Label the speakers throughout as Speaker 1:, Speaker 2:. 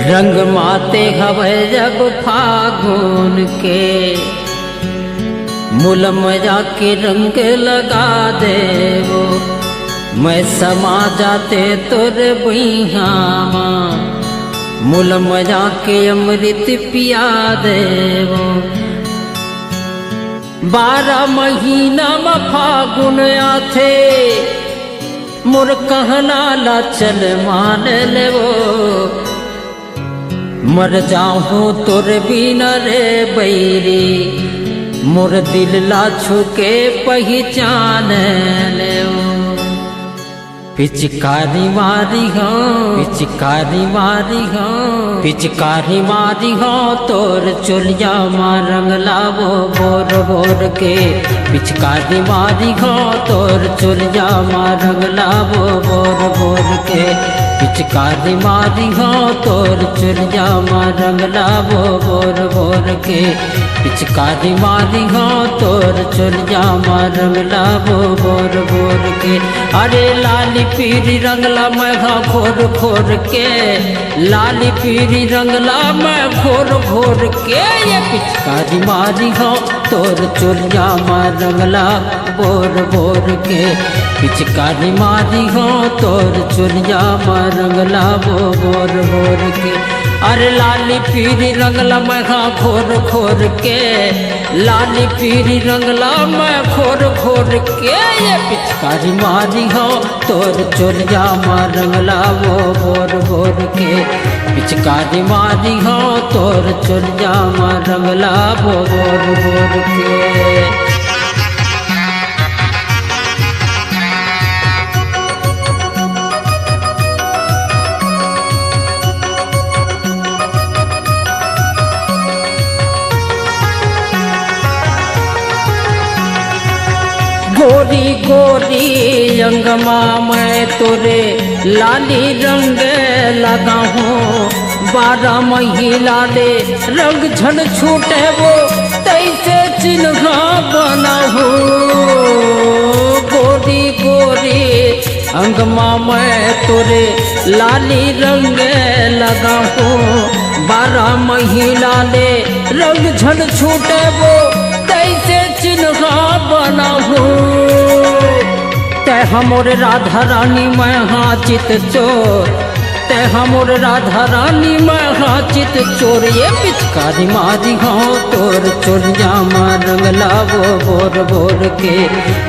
Speaker 1: रंग माते हवे जब फागुन के, मूल मजा के रंग लगा देवो, मैं समा जाते तोर बहियामा, मूल मजा के अमृत पिया देवो। 12 महीना में फागुन आथे, मोर कहना ला चल मान लेवो, मर जाऊं तोर बिना रे बैरी, मोर दिल ला छुके पहचान लेवो। पिचकारी मारी हो, पिचकारी मारी हो, पिचकारी मारी हो, तोर चोलिया माँ रंग लावो बोर बोर के। पिचकारी मारी हो, तोर चोलिया माँ रंग लावो बोर बोर के। पिचकारी मारी हो, तोर चोलिया माँ रंग लावो बोर बोर के। पिचकारी मारी हो, तोर चोलिया माँ रंग लावो बोर बोर के। अरे लाली पीरी रंगला मैं घोर घोर के, लाली पीरी रंगला मैं घोर घोर के। ये पिचकारी मारी हो, तोर चोलिया माँ रंगला बोर बोर के। पिचकारी मारी हो, तोर चोलिया माँ रंगला बोर बोर के। अरे लाली पीरी रंगला मैं घोर घोर के, लाली पीरी रंगला मैं घोर घोर के। ये पिचकारी मारी हो, तोर चोलिया माँ रंगला बोर बोर के। पिचकारी मारी हो, तोर चोलिया माँ रंगला बोर बोर के। गोरी गोरी अंगमा मैं तोरे लाली रंग लगा हूँ, 12 महिला ले रंग झन छूटे वो तैसे चिन्ह बना हूँ। गोरी गोरी अंगमा मैं तोरे लाली रंग लगा हूँ, 12 महिला ले रंग झन छूटे वो तैसे चिन्ह बना हूँ। ते हमोर राधा रानी मैं हाँ चित चोर, ते हमोर राधा रानी मैं हाँ चित चोर। ये पिचकारी मारी हाँ, तोर चोलिया माँ रंग लावो बोर बोर के।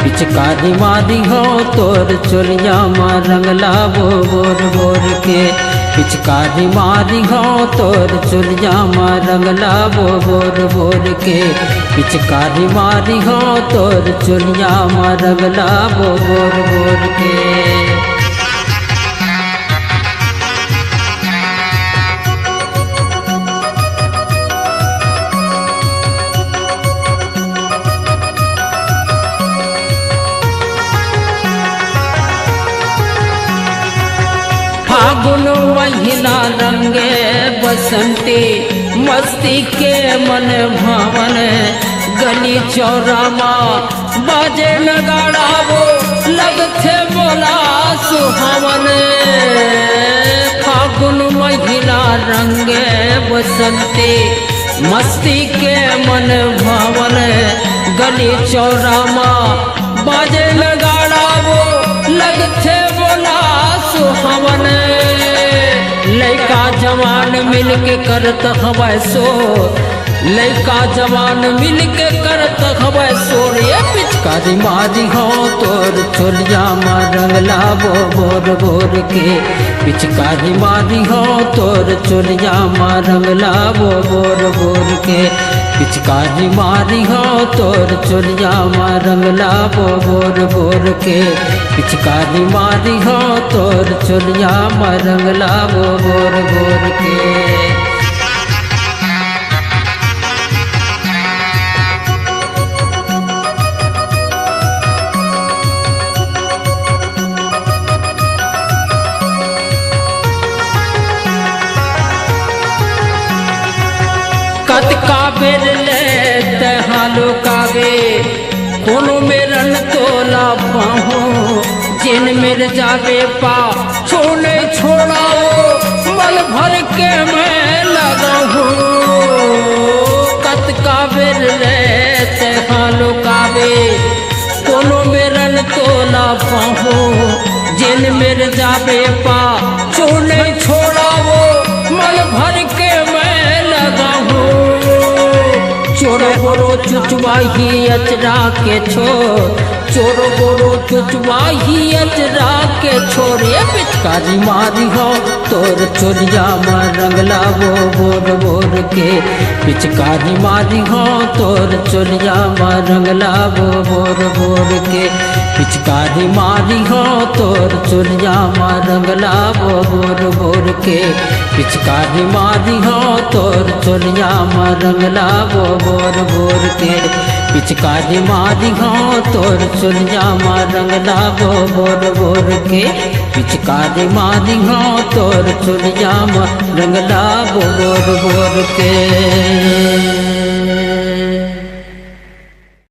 Speaker 1: पिचकारी मारी हाँ, तोर चोलिया माँ रंग लावो बोर बोर के। पिचकारी मारी हो, तोर चोलिया माँ रंग लावो बोर बोर के। पिचकारी मारी हो, तोर चोलिया माँ रंग लावो बोर बोर के। फागुन महीना रंगे बसंती, मस्ती के मन भावन, गली चौरा माँ बाजे नगाड़ा वो लगथे बोला सुहावन। फागुन महीना रंगे बसंती, मस्ती के मन भावन, गली चौरा माँ बाजे नगाड़ा वो लगथे बोला सुहावन। लड़का जवान मिल के करत हवै सो, लड़का जवान मिल के करत हवै शोर। ये पिचकारी मारी हो, तोर चोलिया माँ रंग लावो बोर बोर के। पिचकारी मारी हो, तोर चोलिया माँ रंग लावो बोर बोर के। पिचकारी मारी हो, तोर चोलिया माँ रंग लावो बोर बोर के। पिचकारी मारी हो, तोर चोलिया माँ रंग लावो बोर बोर के। कत का बेर ले तहालो कावे, कोनो मेरन तोला पाहूँ, जिन मेर जावे पा छोड़े छोड़ाओ मन भर के मैं लगा हूँ कत काबिर रहते हालो काबे कोनो मेरन तोला पाहू जिन मेरे जाबे पा छोड़े छोड़ा वो मन भर के मैं लगा हूँ चोरो बोरो चुचवाही अचरा के छोड़ चोरो बोरो चुचवाही अचरा के छोड़े पिचकारी मारी हो तोर चोलिया में रंगला वो बोर बोर के पिचकारी मारी हो तोर चोलिया में रंगला वो बोर बोर के पिचकारी मारी हो तोर चोलिया में रंगला वो बोर बोर के पिचकारी मारी हो तोर चोलिया में रंगला वो बोर बोर के पिचकारी मारी हो तोर चोलिया में रंगला वो बोर बोर के पिचकारी मारी हो तोर चोलिया में रंगला वो बोर बोर के